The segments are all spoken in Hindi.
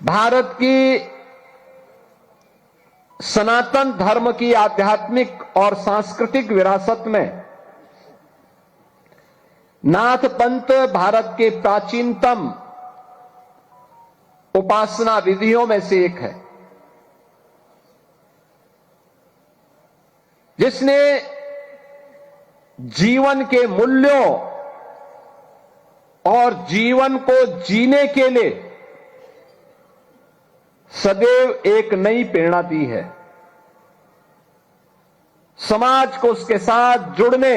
भारत की सनातन धर्म की आध्यात्मिक और सांस्कृतिक विरासत में नाथ पंथ भारत के प्राचीनतम उपासना विधियों में से एक है, जिसने जीवन के मूल्यों और जीवन को जीने के लिए सदैव एक नई प्रेरणा दी है। समाज को उसके साथ जुड़ने,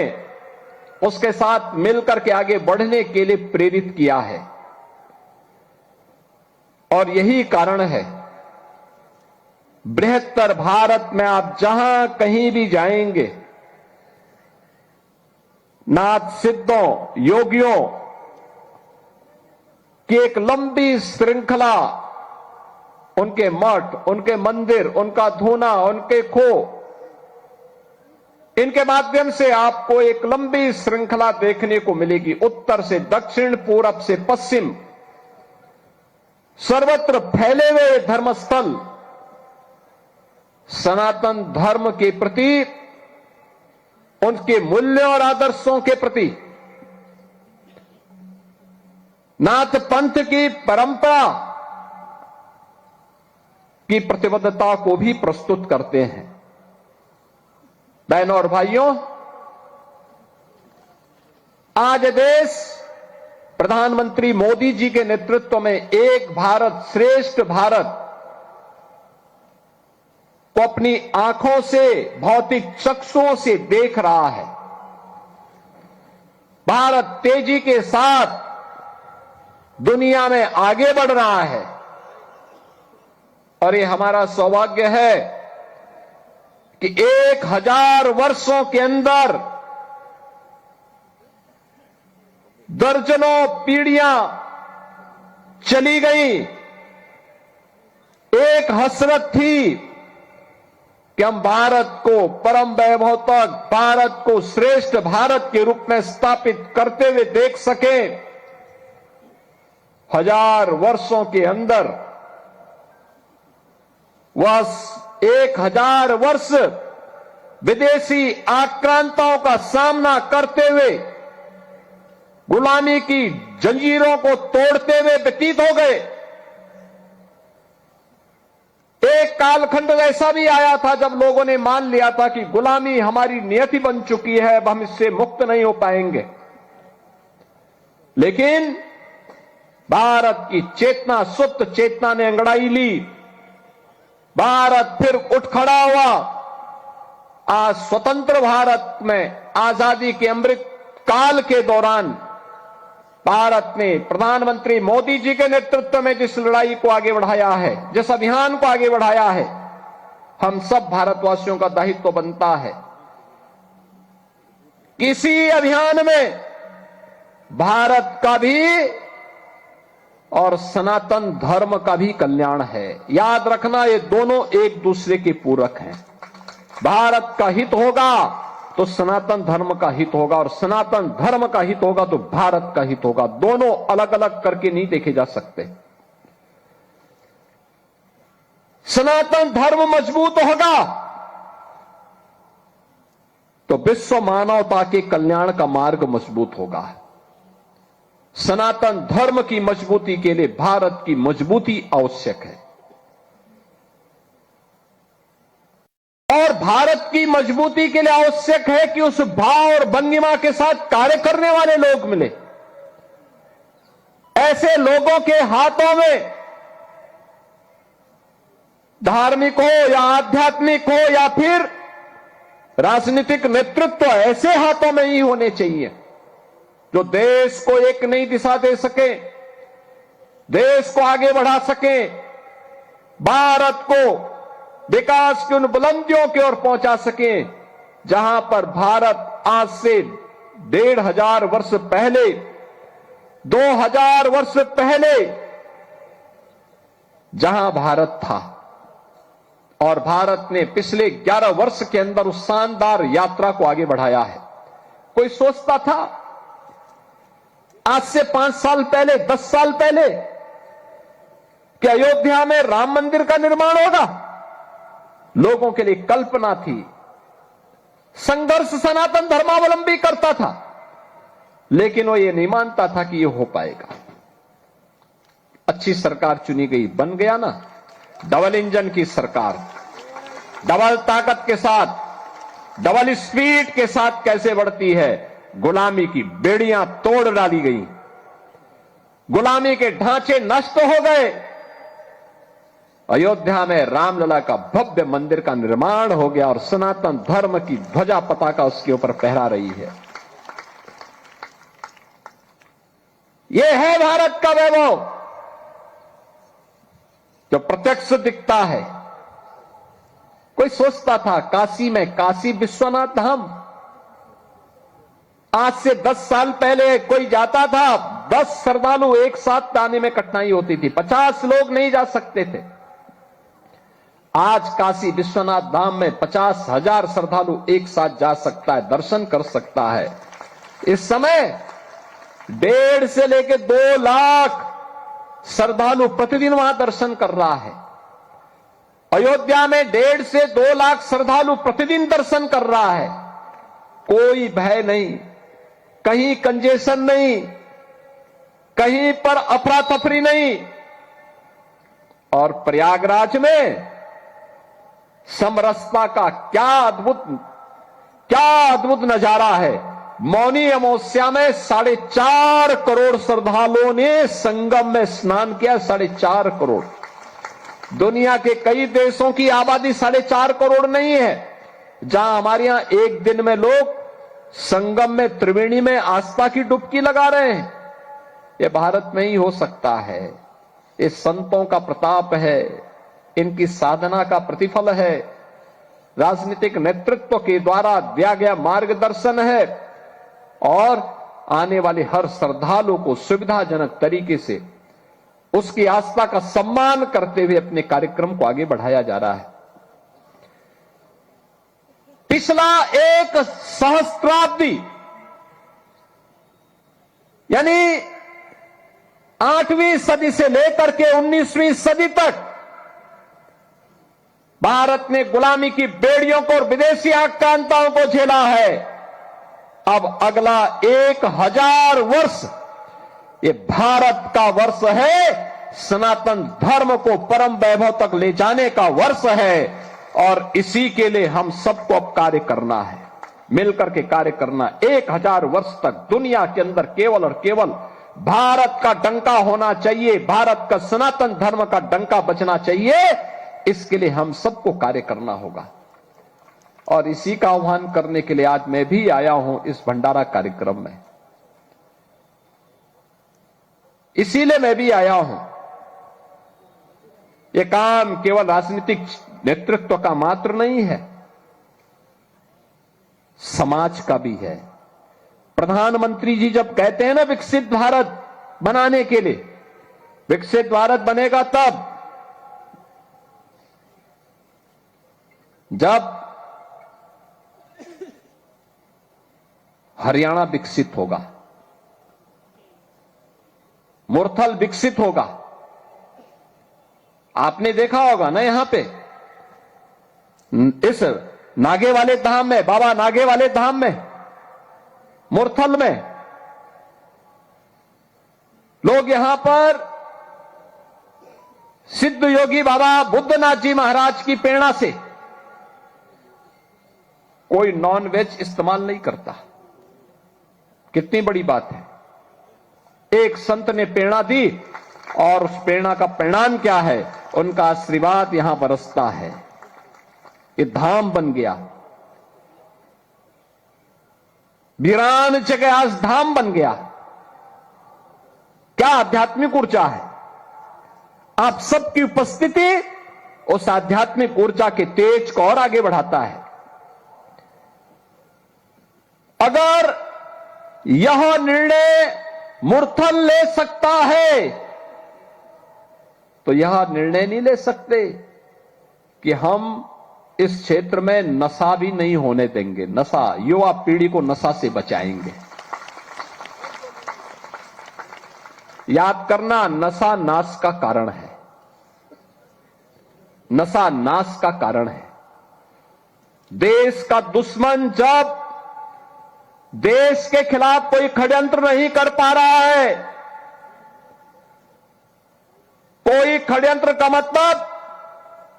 उसके साथ मिलकर के आगे बढ़ने के लिए प्रेरित किया है। और यही कारण है, बृहत्तर भारत में आप जहां कहीं भी जाएंगे, नाथ सिद्धों, योगियों की एक लंबी श्रृंखला, उनके मठ, उनके मंदिर, उनका धूना, उनके खो, इनके माध्यम से आपको एक लंबी श्रृंखला देखने को मिलेगी। उत्तर से दक्षिण, पूरब से पश्चिम, सर्वत्र फैले हुए धर्मस्थल सनातन धर्म के प्रति, उनके मूल्यों और आदर्शों के प्रति, नाथ पंथ की परंपरा की प्रतिबद्धता को भी प्रस्तुत करते हैं। बहनों और भाइयों, आज देश प्रधानमंत्री मोदी जी के नेतृत्व में एक भारत श्रेष्ठ भारत को अपनी आंखों से, भौतिक चक्षुओं से देख रहा है। भारत तेजी के साथ दुनिया में आगे बढ़ रहा है और ये हमारा सौभाग्य है कि 1000 वर्षों के अंदर दर्जनों पीढ़ियां चली गई। एक हसरत थी कि हम भारत को परम वैभव तक, भारत को श्रेष्ठ भारत के रूप में स्थापित करते हुए देख सके। 1000 वर्षों के अंदर वह 1000 वर्ष विदेशी आक्रांताओं का सामना करते हुए, गुलामी की जंजीरों को तोड़ते हुए व्यतीत हो गए। एक कालखंड ऐसा भी आया था जब लोगों ने मान लिया था कि गुलामी हमारी नियति बन चुकी है, अब हम इससे मुक्त नहीं हो पाएंगे। लेकिन भारत की चेतना, सुप्त चेतना ने अंगड़ाई ली। भारत फिर उठ खड़ा हुआ। आज स्वतंत्र भारत में आजादी के अमृत काल के दौरान भारत ने प्रधानमंत्री मोदी जी के नेतृत्व में जिस लड़ाई को आगे बढ़ाया है, जिस अभियान को आगे बढ़ाया है, हम सब भारतवासियों का दायित्व बनता है। किसी अभियान में भारत का भी और सनातन धर्म का भी कल्याण है। याद रखना, ये दोनों एक दूसरे के पूरक हैं। भारत का हित होगा तो सनातन धर्म का हित होगा, और सनातन धर्म का हित होगा तो भारत का हित होगा। दोनों अलग अलग करके नहीं देखे जा सकते। सनातन धर्म मजबूत होगा तो विश्व मानवता के कल्याण का मार्ग मजबूत होगा। सनातन धर्म की मजबूती के लिए भारत की मजबूती आवश्यक है, और भारत की मजबूती के लिए आवश्यक है कि उस भाव और भंगिमा के साथ कार्य करने वाले लोग मिले। ऐसे लोगों के हाथों में, धार्मिक हो या आध्यात्मिक हो या फिर राजनीतिक नेतृत्व, ऐसे हाथों में ही होने चाहिए जो देश को एक नई दिशा दे सके, देश को आगे बढ़ा सके, भारत को विकास की उन बुलंदियों की ओर पहुंचा सके जहां पर भारत आज से 1500 वर्ष पहले, 2000 वर्ष पहले जहां भारत था। और भारत ने पिछले 11 वर्ष के अंदर उस शानदार यात्रा को आगे बढ़ाया है। कोई सोचता था आज से 5 साल पहले, 10 साल पहले कि अयोध्या में राम मंदिर का निर्माण होगा। लोगों के लिए कल्पना थी, संघर्ष सनातन धर्मावलंबी करता था, लेकिन वो ये नहीं मानता था कि ये हो पाएगा। अच्छी सरकार चुनी गई, बन गया ना डबल इंजन की सरकार, डबल ताकत के साथ, डबल स्पीड के साथ कैसे बढ़ती है। गुलामी की बेड़ियां तोड़ डाली गई, गुलामी के ढांचे नष्ट हो गए। अयोध्या में रामलला का भव्य मंदिर का निर्माण हो गया और सनातन धर्म की ध्वजा पताका उसके ऊपर फहरा रही है। यह है भारत का वैभव जो प्रत्यक्ष दिखता है। कोई सोचता था काशी में, काशी विश्वनाथ धाम, आज से 10 साल पहले कोई जाता था, 10 श्रद्धालु एक साथ आने में कठिनाई होती थी, 50 लोग नहीं जा सकते थे। आज काशी विश्वनाथ धाम में 50,000 श्रद्धालु एक साथ जा सकता है, दर्शन कर सकता है। इस समय 1.5 से लेकर 2 लाख श्रद्धालु प्रतिदिन वहां दर्शन कर रहा है। अयोध्या में 1.5 से 2 लाख श्रद्धालु प्रतिदिन दर्शन कर रहा है। कोई भय नहीं, कहीं कंजेशन नहीं, कहीं पर अफरा तफरी नहीं। और प्रयागराज में समरसता का क्या अद्भुत नजारा है। मौनी अमावस्या में 4.5 करोड़ श्रद्धालुओं ने संगम में स्नान किया। 4.5 करोड़। दुनिया के कई देशों की आबादी 4.5 करोड़ नहीं है, जहां हमारे यहां एक दिन में लोग संगम में, त्रिवेणी में आस्था की डुबकी लगा रहे हैं। यह भारत में ही हो सकता है। ये संतों का प्रताप है, इनकी साधना का प्रतिफल है, राजनीतिक नेतृत्व के द्वारा दिया गया मार्गदर्शन है और आने वाले हर श्रद्धालु को सुविधाजनक तरीके से उसकी आस्था का सम्मान करते हुए अपने कार्यक्रम को आगे बढ़ाया जा रहा है। पिछला एक सहस्त्राब्दी यानी 8वीं सदी से लेकर के 19वीं सदी तक भारत ने गुलामी की बेड़ियों को और विदेशी आक्रांताओं को झेला है। अब अगला 1000 वर्ष ये भारत का वर्ष है, सनातन धर्म को परम वैभव तक ले जाने का वर्ष है। और इसी के लिए हम सबको अब कार्य करना है, मिलकर के कार्य करना। 1000 वर्ष तक दुनिया के अंदर केवल और केवल भारत का डंका होना चाहिए, भारत का सनातन धर्म का डंका बजना चाहिए। इसके लिए हम सबको कार्य करना होगा और इसी का आह्वान करने के लिए आज मैं भी आया हूं इस भंडारा कार्यक्रम में। इसीलिए मैं भी आया हूं। यह काम केवल राजनीतिक नेतृत्व का मात्र नहीं है, समाज का भी है। प्रधानमंत्री जी जब कहते हैं ना विकसित भारत बनाने के लिए, विकसित भारत बनेगा तब जब हरियाणा विकसित होगा, मुरथल विकसित होगा। आपने देखा होगा ना यहां पे इस नागे वाले धाम में, बाबा नागे वाले धाम में, मुरथल में लोग यहां पर सिद्ध योगी बाबा बुद्धनाथ जी महाराज की प्रेरणा से कोई नॉन वेज इस्तेमाल नहीं करता। कितनी बड़ी बात है। एक संत ने प्रेरणा दी और उस प्रेरणा का परिणाम क्या है, उनका आशीर्वाद यहां बरसता है। ये धाम बन गया, वीरान जगह आज धाम बन गया। क्या आध्यात्मिक ऊर्जा है। आप सबकी उपस्थिति उस आध्यात्मिक ऊर्जा के तेज को और आगे बढ़ाता है। अगर यह निर्णय मुरथल ले सकता है तो यह निर्णय नहीं ले सकते कि हम इस क्षेत्र में नशा भी नहीं होने देंगे। नशा, युवा पीढ़ी को नशा से बचाएंगे। याद करना, नशा नाश का कारण है। नशा नाश का कारण है। देश का दुश्मन जब देश के खिलाफ कोई षड्यंत्र नहीं कर पा रहा है, कोई षड्यंत्र का मतलब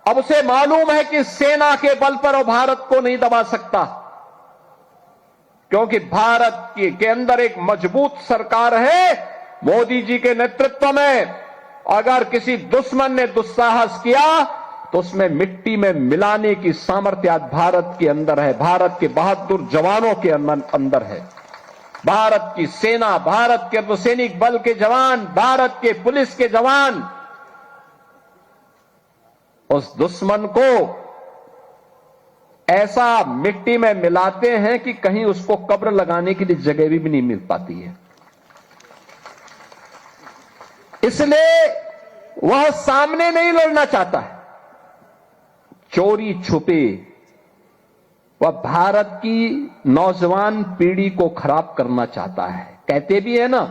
अब उसे मालूम है कि सेना के बल पर वो भारत को नहीं दबा सकता, क्योंकि भारत के अंदर एक मजबूत सरकार है मोदी जी के नेतृत्व में। अगर किसी दुश्मन ने दुस्साहस किया तो उसमें मिट्टी में मिलाने की सामर्थ्य आज भारत के अंदर है, भारत के बहादुर जवानों के अंदर है। भारत की सेना, भारत के अर्धसैनिक बल के जवान, भारत के पुलिस के जवान उस दुश्मन को ऐसा मिट्टी में मिलाते हैं कि कहीं उसको कब्र लगाने के लिए जगह भी नहीं मिल पाती है। इसलिए वह सामने नहीं लड़ना चाहता है, चोरी छुपे वह भारत की नौजवान पीढ़ी को खराब करना चाहता है। कहते भी है ना,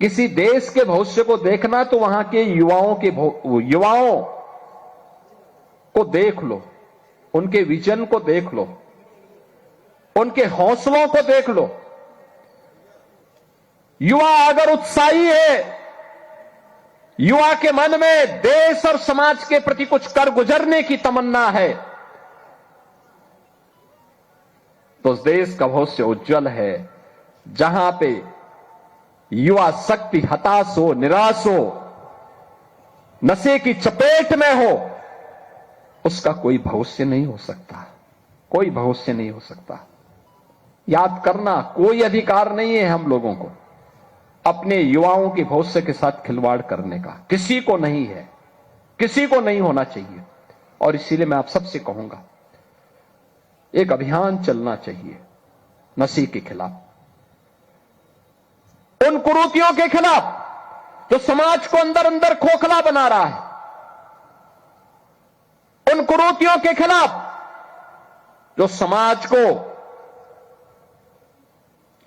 किसी देश के भविष्य को देखना तो वहां के युवाओं को देख लो, उनके विजन को देख लो, उनके हौसलों को देख लो। युवा अगर उत्साही है, युवा के मन में देश और समाज के प्रति कुछ कर गुजरने की तमन्ना है, तो उस देश का भविष्य उज्जवल है। जहां पे युवा शक्ति हताश हो, निराश हो, नशे की चपेट में हो, उसका कोई भविष्य नहीं हो सकता, कोई भविष्य नहीं हो सकता। याद करना, कोई अधिकार नहीं है हम लोगों को अपने युवाओं के भविष्य के साथ खिलवाड़ करने का, किसी को नहीं है, किसी को नहीं होना चाहिए। और इसीलिए मैं आप सबसे कहूंगा, एक अभियान चलना चाहिए नशे के खिलाफ, उन कुरीतियों के खिलाफ जो समाज को अंदर अंदर खोखला बना रहा है, उन कुरीतियों के खिलाफ जो समाज को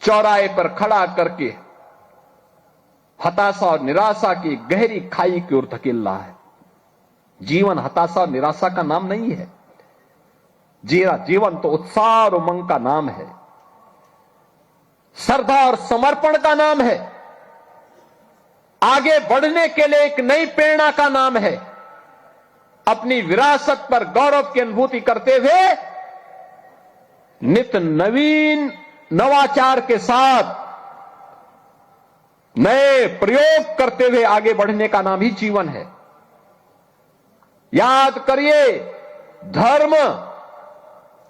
चौराहे पर खड़ा करके हताशा और निराशा की गहरी खाई की ओर धकेल रहा है। जीवन हताशा और निराशा का नाम नहीं है, जीवन तो उत्साह और उमंग का नाम है, श्रद्धा और समर्पण का नाम है, आगे बढ़ने के लिए एक नई प्रेरणा का नाम है। अपनी विरासत पर गौरव की अनुभूति करते हुए नित नवीन नवाचार के साथ नए प्रयोग करते हुए आगे बढ़ने का नाम ही जीवन है। याद करिए,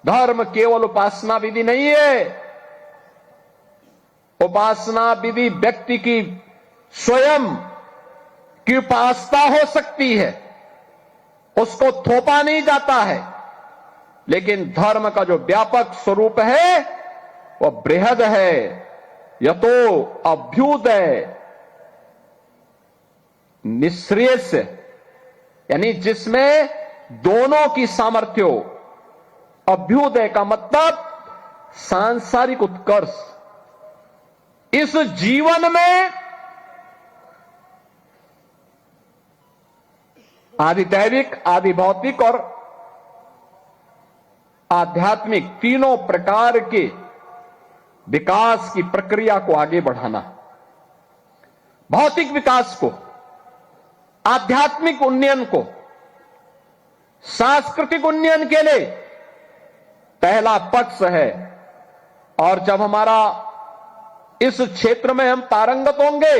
धर्म केवल उपासना विधि नहीं है। उपासना विधि व्यक्ति की स्वयं की उपासना हो सकती है, उसको थोपा नहीं जाता है, लेकिन धर्म का जो व्यापक स्वरूप है वह बृहद है, यतो अभ्युदय निःश्रेयस, यानी जिसमें दोनों की सामर्थ्य हो। अभ्युदय का मतलब सांसारिक उत्कर्ष। इस जीवन में आदि दैविक, आदि भौतिक और आध्यात्मिक तीनों प्रकार के विकास की प्रक्रिया को आगे बढ़ाना। भौतिक विकास को, आध्यात्मिक उन्नयन को, सांस्कृतिक उन्नयन के लिए पहला पक्ष है। और जब हमारा इस क्षेत्र में हम पारंगत होंगे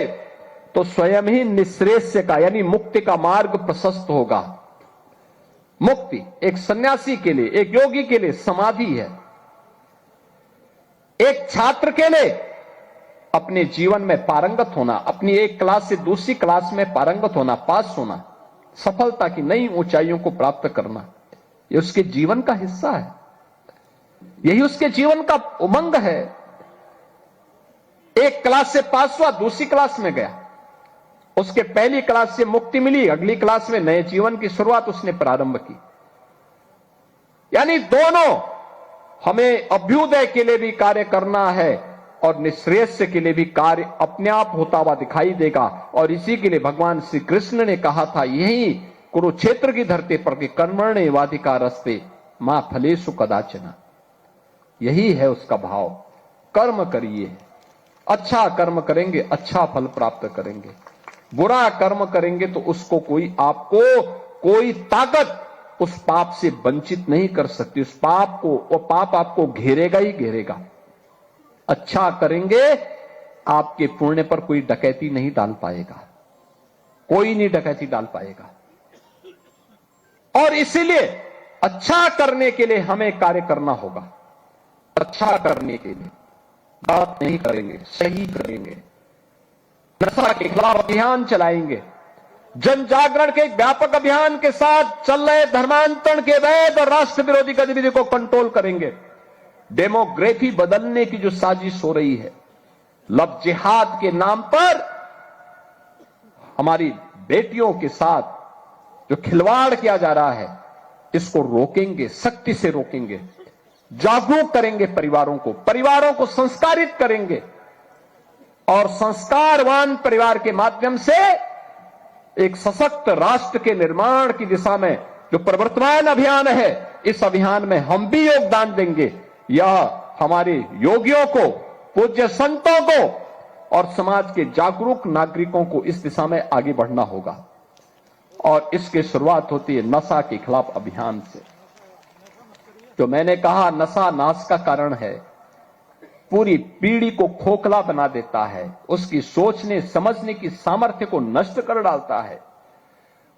तो स्वयं ही निःश्रेयस का यानी मुक्ति का मार्ग प्रशस्त होगा। मुक्ति एक सन्यासी के लिए, एक योगी के लिए समाधि है। एक छात्र के लिए अपने जीवन में पारंगत होना, अपनी एक क्लास से दूसरी क्लास में पारंगत होना, पास होना, सफलता की नई ऊंचाइयों को प्राप्त करना, यह उसके जीवन का हिस्सा है, यही उसके जीवन का उमंग है। एक क्लास से पास हुआ, दूसरी क्लास में गया, उसके पहली क्लास से मुक्ति मिली, अगली क्लास में नए जीवन की शुरुआत उसने प्रारंभ की। यानी दोनों, हमें अभ्युदय के लिए भी कार्य करना है और निःश्रेयस के लिए भी कार्य अपने आप होता हुआ दिखाई देगा। और इसी के लिए भगवान श्री कृष्ण ने कहा था, यही कुरुक्षेत्र की धरती पर कि कर्मण्येवाधिकारस्ते मां फलेषु कदाचन, यही है उसका भाव। कर्म करिए, अच्छा कर्म करेंगे अच्छा फल प्राप्त करेंगे, बुरा कर्म करेंगे तो उसको आपको कोई ताकत उस पाप से वंचित नहीं कर सकती। उस पाप को, वो पाप आपको घेरेगा ही घेरेगा। अच्छा करेंगे, आपके पुण्य पर कोई डकैती नहीं डाल पाएगा, कोई नहीं डकैती डाल पाएगा। और इसीलिए अच्छा करने के लिए हमें कार्य करना होगा। अच्छा करने के लिए बात नहीं करेंगे, सही करेंगे, नशा के खिलाफ अभियान चलाएंगे, जन जागरण के व्यापक अभियान के साथ चल रहे धर्मांतरण के वैध और राष्ट्र विरोधी गतिविधि को कंट्रोल करेंगे। डेमोग्राफी बदलने की जो साजिश हो रही है, लव जिहाद के नाम पर हमारी बेटियों के साथ जो खिलवाड़ किया जा रहा है, इसको रोकेंगे, सख्ती से रोकेंगे, जागरूक करेंगे परिवारों को संस्कारित करेंगे और संस्कारवान परिवार के माध्यम से एक सशक्त राष्ट्र के निर्माण की दिशा में जो प्रवर्तमान अभियान है, इस अभियान में हम भी योगदान देंगे। यह हमारे योगियों को, पूज्य संतों को और समाज के जागरूक नागरिकों को इस दिशा में आगे बढ़ना होगा। और इसकी शुरुआत होती है नशा के खिलाफ अभियान से। जो मैंने कहा, नशा नाश का कारण है, पूरी पीढ़ी को खोखला बना देता है, उसकी सोचने समझने की सामर्थ्य को नष्ट कर डालता है,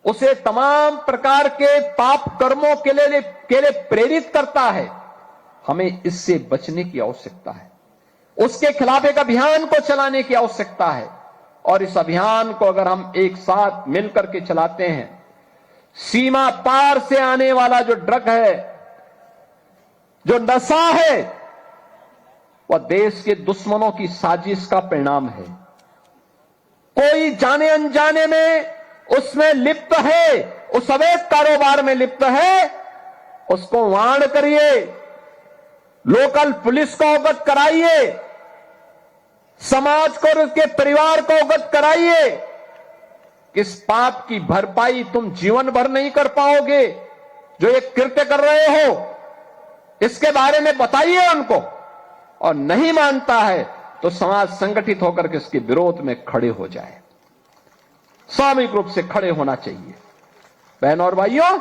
उसे तमाम प्रकार के पाप कर्मों के लिए प्रेरित करता है। हमें इससे बचने की आवश्यकता है, उसके खिलाफ एक अभियान को चलाने की आवश्यकता है। और इस अभियान को अगर हम एक साथ मिलकर के चलाते हैं, सीमा पार से आने वाला जो ड्रग है, जो नशा है, वह देश के दुश्मनों की साजिश का परिणाम है। कोई जाने अनजाने में उसमें लिप्त है, उस अवैध कारोबार में लिप्त है, उसको वार्न करिए, लोकल पुलिस को अवगत कराइए, समाज को और उसके परिवार को अवगत कराइए कि इस पाप की भरपाई तुम जीवन भर नहीं कर पाओगे। जो एक कृत्य कर रहे हो, इसके बारे में बताइए उनको, और नहीं मानता है तो समाज संगठित होकर के इसके विरोध में खड़े हो जाए। सामूहिक रूप से खड़े होना चाहिए। बहन और भाइयों,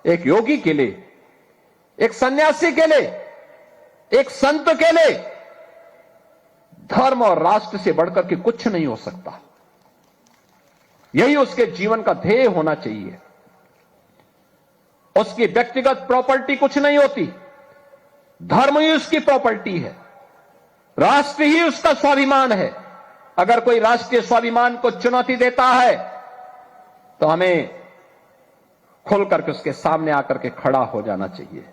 एक योगी के लिए, एक सन्यासी के लिए, एक संत के लिए धर्म और राष्ट्र से बढ़कर के कुछ नहीं हो सकता। यही उसके जीवन का ध्येय होना चाहिए। उसकी व्यक्तिगत प्रॉपर्टी कुछ नहीं होती, धर्म ही उसकी प्रॉपर्टी है, राष्ट्र ही उसका स्वाभिमान है। अगर कोई राष्ट्रीय स्वाभिमान को चुनौती देता है तो हमें खुल करके उसके सामने आकर के खड़ा हो जाना चाहिए,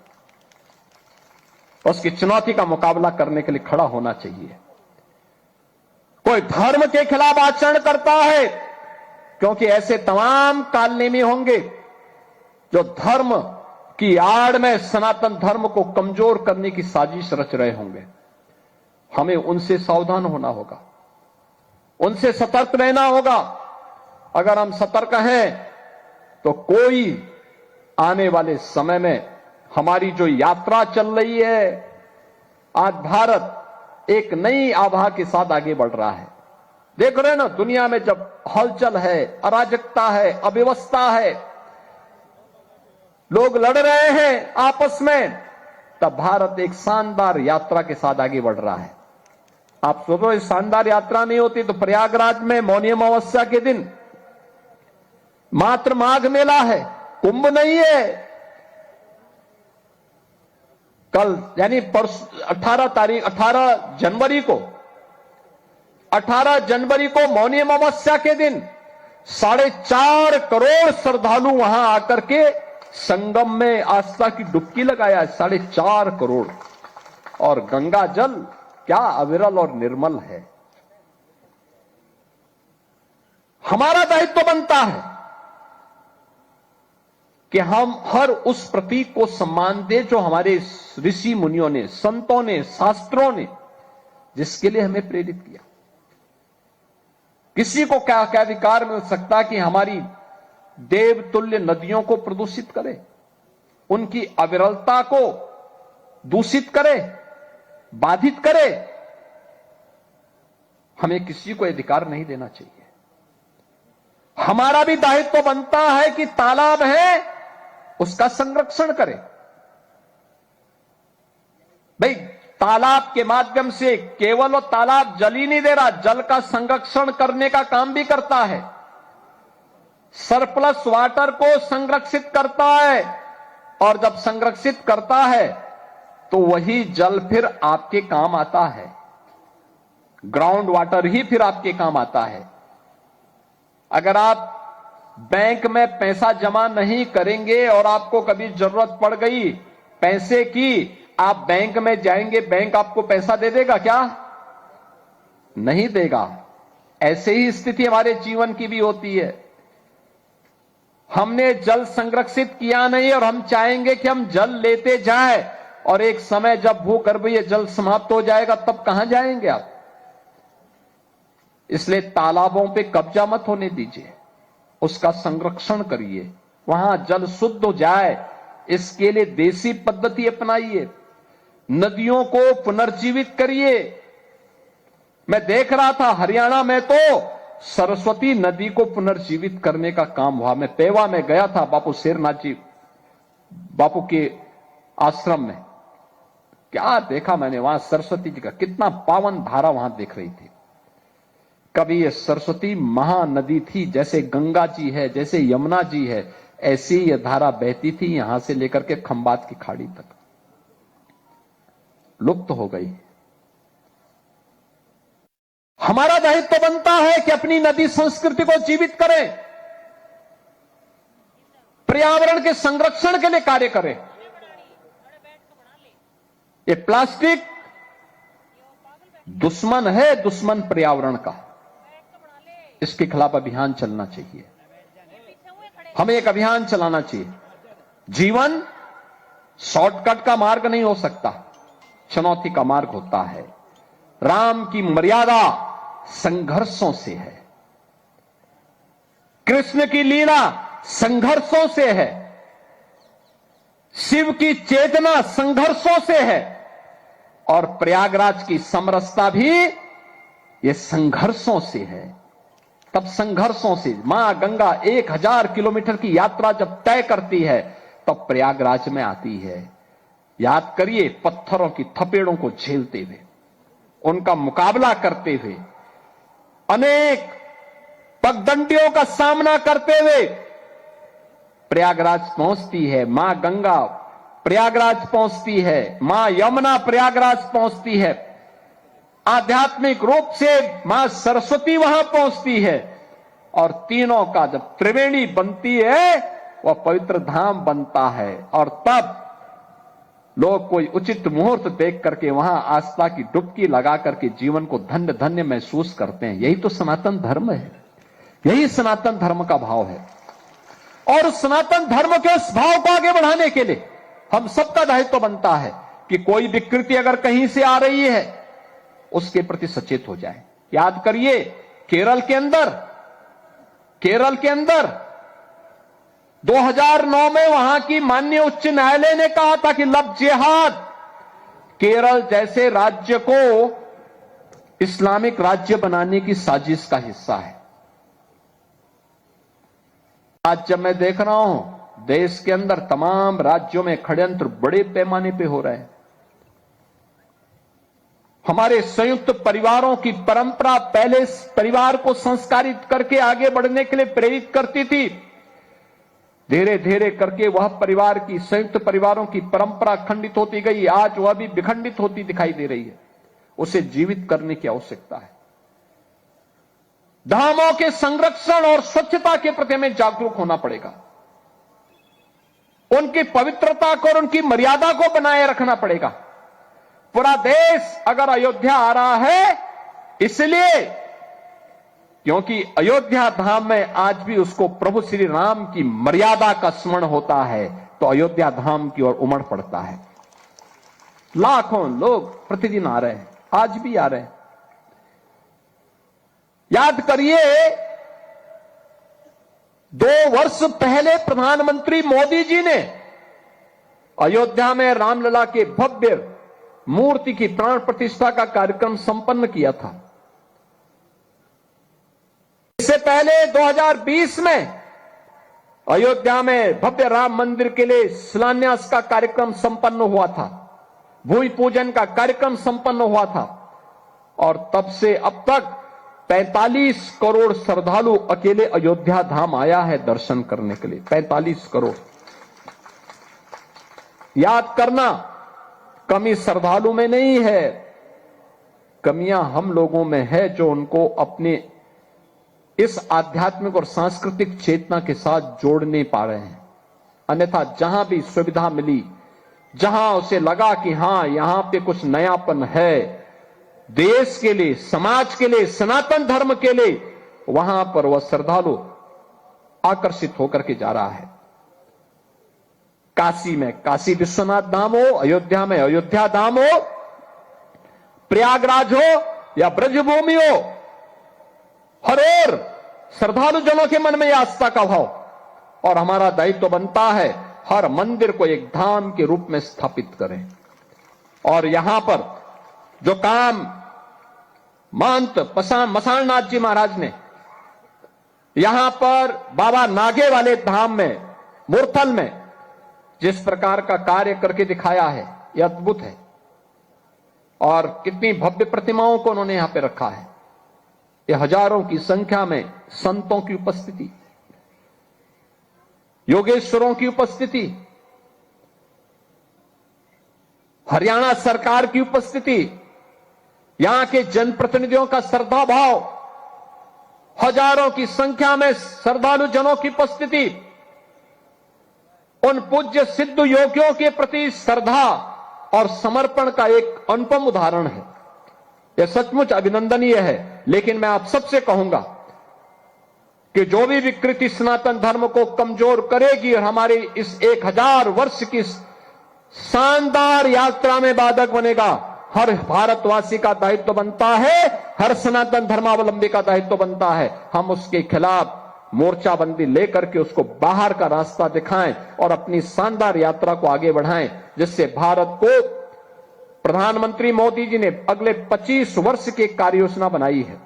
उसकी चुनौती का मुकाबला करने के लिए खड़ा होना चाहिए। कोई धर्म के खिलाफ आचरण करता है, क्योंकि ऐसे तमाम कालनेमी होंगे जो धर्म की आड़ में सनातन धर्म को कमजोर करने की साजिश रच रहे होंगे। हमें उनसे सावधान होना होगा, उनसे सतर्क रहना होगा। अगर हम सतर्क हैं तो कोई आने वाले समय में हमारी जो यात्रा चल रही है, आज भारत एक नई आभा के साथ आगे बढ़ रहा है। देख रहे हैं ना, दुनिया में जब हलचल है, अराजकता है, अव्यवस्था है, लोग लड़ रहे हैं आपस में, तब भारत एक शानदार यात्रा के साथ आगे बढ़ रहा है। आप सोचो, इस शानदार यात्रा नहीं होती तो प्रयागराज में मौनी अमावस्या के दिन मात्र माघ मेला है, कुंभ नहीं है। कल यानी 18 जनवरी को मौनी अमावस्या के दिन 4.5 करोड़ श्रद्धालु वहां आकर के संगम में आस्था की डुबकी लगाया। 4.5 करोड़। और गंगा जल क्या अविरल और निर्मल है। हमारा दायित्व बनता है कि हम हर उस प्रतीक को सम्मान दें जो हमारे ऋषि मुनियों ने, संतों ने, शास्त्रों ने जिसके लिए हमें प्रेरित किया। किसी को क्या अधिकार मिल सकता कि हमारी देवतुल्य नदियों को प्रदूषित करे, उनकी अविरलता को दूषित करे, बाधित करे, हमें किसी को अधिकार नहीं देना चाहिए। हमारा भी दायित्व बनता है कि तालाब है उसका संरक्षण करें। भाई, तालाब के माध्यम से केवल वो तालाब जल ही नहीं दे रहा, जल का संरक्षण करने का काम भी करता है, सरप्लस वाटर को संरक्षित करता है, और जब संरक्षित करता है तो वही जल फिर आपके काम आता है, ग्राउंड वाटर ही फिर आपके काम आता है। अगर आप बैंक में पैसा जमा नहीं करेंगे और आपको कभी जरूरत पड़ गई पैसे की, आप बैंक में जाएंगे, बैंक आपको पैसा दे देगा क्या? नहीं देगा। ऐसे ही स्थिति हमारे जीवन की भी होती है। हमने जल संरक्षित किया नहीं और हम चाहेंगे कि हम जल लेते जाएं, और एक समय जब भूगर्भीय जल समाप्त हो जाएगा तब कहां जाएंगे आप? इसलिए तालाबों पे कब्जा मत होने दीजिए, उसका संरक्षण करिए, वहां जल शुद्ध हो जाए, इसके लिए देसी पद्धति अपनाइए, नदियों को पुनर्जीवित करिए। मैं देख रहा था हरियाणा में तो सरस्वती नदी को पुनर्जीवित करने का काम हुआ। मैं पेवा में गया था, बापू शेरनाथ जी बापू के आश्रम में, क्या देखा मैंने वहां सरस्वती जी का, कितना पावन धारा वहां दिख रही थी। कभी ये सरस्वती महानदी थी, जैसे गंगा जी है, जैसे यमुना जी है, ऐसी ये धारा बहती थी यहां से लेकर के खंबात की खाड़ी तक, लुप्त हो गई। हमारा दायित्व बनता है कि अपनी नदी संस्कृति को जीवित करें, पर्यावरण के संरक्षण के लिए कार्य करें। ये प्लास्टिक दुश्मन है, दुश्मन पर्यावरण का, इसके खिलाफ अभियान चलना चाहिए। हमें एक अभियान चलाना चाहिए। जीवन शॉर्टकट का मार्ग नहीं हो सकता, चुनौती का मार्ग होता है। राम की मर्यादा संघर्षों से है, कृष्ण की लीला संघर्षों से है, शिव की चेतना संघर्षों से है, और प्रयागराज की समरसता भी ये संघर्षों से है। तब संघर्षों से मां गंगा 1000 किलोमीटर की यात्रा जब तय करती है तब प्रयागराज में आती है। याद करिए, पत्थरों की थपेड़ों को झेलते हुए, उनका मुकाबला करते हुए, अनेक पगडंडियों का सामना करते हुए प्रयागराज पहुंचती है मां गंगा, प्रयागराज पहुंचती है मां यमुना, प्रयागराज पहुंचती है, आध्यात्मिक रूप से मां सरस्वती वहां पहुंचती है, और तीनों का जब त्रिवेणी बनती है वह पवित्र धाम बनता है। और तब लोग कोई उचित मुहूर्त देख करके वहां आस्था की डुबकी लगा करके जीवन को धन्य धन्य महसूस करते हैं। यही तो सनातन धर्म है, यही सनातन धर्म का भाव है। और सनातन धर्म के उस भाव को आगे बढ़ाने के लिए हम सबका दायित्व बनता है कि कोई विकृति अगर कहीं से आ रही है उसके प्रति सचेत हो जाए। याद करिए, केरल के अंदर 2009 में वहां की माननीय उच्च न्यायालय ने कहा था कि लव जिहाद केरल जैसे राज्य को इस्लामिक राज्य बनाने की साजिश का हिस्सा है। आज जब मैं देख रहा हूं देश के अंदर तमाम राज्यों में षड्यंत्र बड़े पैमाने पे हो रहे हैं। हमारे संयुक्त परिवारों की परंपरा पहले परिवार को संस्कारित करके आगे बढ़ने के लिए प्रेरित करती थी। धीरे धीरे करके वह परिवार की, संयुक्त परिवारों की परंपरा खंडित होती गई। आज वह भी विखंडित होती दिखाई दे रही है। उसे जीवित करने की आवश्यकता है। धामों के संरक्षण और स्वच्छता के प्रति हमें जागरूक होना पड़ेगा। उनकी पवित्रता को और उनकी मर्यादा को बनाए रखना पड़ेगा। पूरा देश अगर अयोध्या आ रहा है इसलिए क्योंकि अयोध्या धाम में आज भी उसको प्रभु श्री राम की मर्यादा का स्मरण होता है, तो अयोध्या धाम की ओर उमड़ पड़ता है। लाखों लोग प्रतिदिन आ रहे हैं, आज भी आ रहे हैं। याद करिए, 2 वर्ष पहले प्रधानमंत्री मोदी जी ने अयोध्या में रामलला के भव्य मूर्ति की प्राण प्रतिष्ठा का कार्यक्रम संपन्न किया था। इससे पहले 2020 में अयोध्या में भव्य राम मंदिर के लिए शिलान्यास का कार्यक्रम संपन्न हुआ था, भूमि पूजन का कार्यक्रम संपन्न हुआ था और तब से अब तक 45 करोड़ श्रद्धालु अकेले अयोध्या धाम आया है दर्शन करने के लिए। 45 करोड़। याद करना, कमी श्रद्धालु में नहीं है, कमियां हम लोगों में है जो उनको अपने इस आध्यात्मिक और सांस्कृतिक चेतना के साथ जोड़ नहीं पा रहे हैं। अन्यथा जहां भी सुविधा मिली, जहां उसे लगा कि हां यहां पे कुछ नयापन है देश के लिए, समाज के लिए, सनातन धर्म के लिए, वहां पर वह श्रद्धालु आकर्षित होकर के जा रहा है। काशी में काशी विश्वनाथ धाम हो, अयोध्या में अयोध्या धाम हो, प्रयागराज हो या ब्रजभूमि हो, हर ओर श्रद्धालु जनों के मन में आस्था का भाव, और हमारा दायित्व बनता है हर मंदिर को एक धाम के रूप में स्थापित करें। और यहां पर जो काम महंत मसाणनाथ जी महाराज ने यहां पर बाबा नागे वाले धाम में, मुरथल में जिस प्रकार का कार्य करके दिखाया है, यह अद्भुत है। और कितनी भव्य प्रतिमाओं को उन्होंने यहां पे रखा है। ये हजारों की संख्या में संतों की उपस्थिति, योगेश्वरों की उपस्थिति, हरियाणा सरकार की उपस्थिति, यहां के जनप्रतिनिधियों का श्रद्धा भाव, हजारों की संख्या में श्रद्धालु जनों की उपस्थिति, उन पूज्य सिद्ध योगियों के प्रति श्रद्धा और समर्पण का एक अनुपम उदाहरण है। यह सचमुच अभिनंदनीय है। लेकिन मैं आप सबसे कहूंगा कि जो भी विकृति सनातन धर्म को कमजोर करेगी और हमारी इस 1000 वर्ष की शानदार यात्रा में बाधक बनेगा, हर भारतवासी का दायित्व बनता है, हर सनातन धर्मावलंबी का दायित्व बनता है, हम उसके खिलाफ मोर्चाबंदी लेकर के उसको बाहर का रास्ता दिखाएं और अपनी शानदार यात्रा को आगे बढ़ाएं, जिससे भारत को प्रधानमंत्री मोदी जी ने अगले 25 वर्ष की कार्य योजना बनाई है।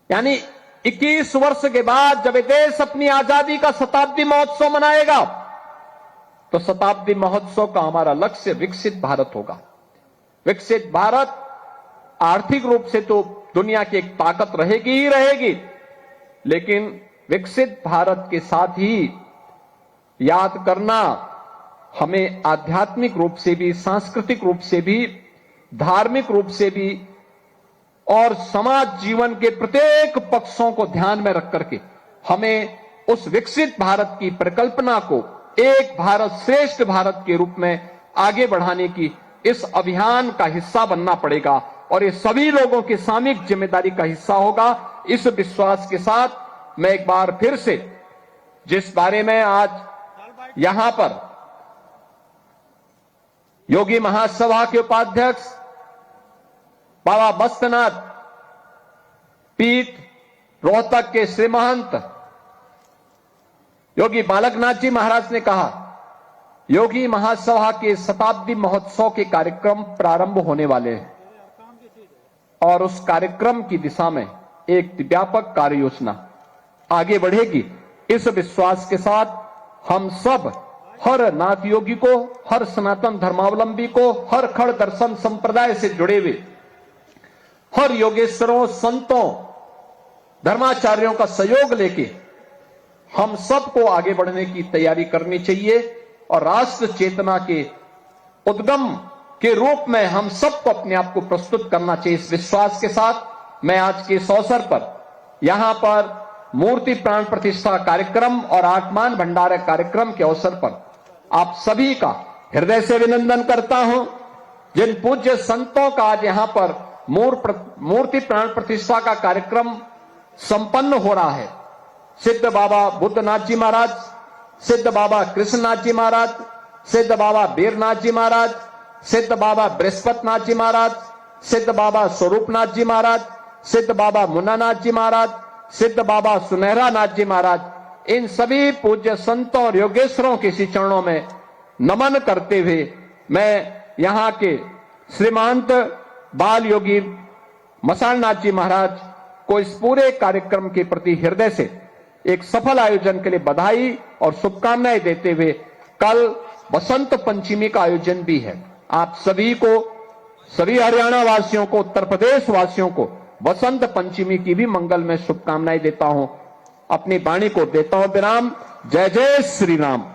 यानी 21 वर्ष के बाद जब देश अपनी आजादी का शताब्दी महोत्सव मनाएगा, तो शताब्दी महोत्सव का हमारा लक्ष्य विकसित भारत होगा। विकसित भारत आर्थिक रूप से तो दुनिया की एक ताकत रहेगी ही रहेगी, लेकिन विकसित भारत के साथ ही याद करना, हमें आध्यात्मिक रूप से भी, सांस्कृतिक रूप से भी, धार्मिक रूप से भी और समाज जीवन के प्रत्येक पक्षों को ध्यान में रख करके हमें उस विकसित भारत की परिकल्पना को एक भारत श्रेष्ठ भारत के रूप में आगे बढ़ाने की इस अभियान का हिस्सा बनना पड़ेगा और ये सभी लोगों की सामूहिक जिम्मेदारी का हिस्सा होगा। इस विश्वास के साथ मैं एक बार फिर से जिस बारे में आज यहां पर योगी महासभा के उपाध्यक्ष बाबा मस्तनाथ पीठ रोहतक के श्री महंत योगी बालकनाथ जी महाराज ने कहा, योगी महासभा के शताब्दी महोत्सव के कार्यक्रम प्रारंभ होने वाले हैं और उस कार्यक्रम की दिशा में एक व्यापक कार्य योजना आगे बढ़ेगी। इस विश्वास के साथ हम सब हर नाथ योगी को, हर सनातन धर्मावलंबी को, हर खड़ दर्शन संप्रदाय से जुड़े हुए हर योगेश्वरों, संतों, धर्माचार्यों का सहयोग लेके हम सबको आगे बढ़ने की तैयारी करनी चाहिए और राष्ट्र चेतना के उद्गम के रूप में हम सबको अपने आप को प्रस्तुत करना चाहिए। इस विश्वास के साथ मैं आज के इस अवसर पर यहां पर मूर्ति प्राण प्रतिष्ठा कार्यक्रम और आत्मान भंडार कार्यक्रम के अवसर पर आप सभी का हृदय से अभिनंदन करता हूं। जिन पूज्य संतों का आज यहां पर मूर्ति प्राण प्रतिष्ठा का कार्यक्रम संपन्न हो रहा है, सिद्ध बाबा बुद्धनाथ जी महाराज, सिद्ध बाबा कृष्णनाथ जी महाराज, सिद्ध बाबा बीरनाथ जी महाराज, सिद्ध बाबा बृहस्पतिनाथ जी महाराज, सिद्ध बाबा स्वरूपनाथ जी महाराज, सिद्ध बाबा मुन्नानाथ जी महाराज, सिद्ध बाबा सुनहरा नाथ जी महाराज, इन सभी पूज्य संतों और योगेश्वरों के श्री चरणों में नमन करते हुए मैं यहां के श्रीमंत बाल योगी मसाणनाथ जी महाराज को इस पूरे कार्यक्रम के प्रति हृदय से एक सफल आयोजन के लिए बधाई और शुभकामनाएं देते हुए, कल बसंत पंचमी का आयोजन भी है। आप सभी को, सभी हरियाणा वासियों को, उत्तर प्रदेश वासियों को बसंत पंचमी की भी मंगलमय शुभकामनाएं देता हूं। अपनी वाणी को देता हूं विराम। जय जय श्री राम।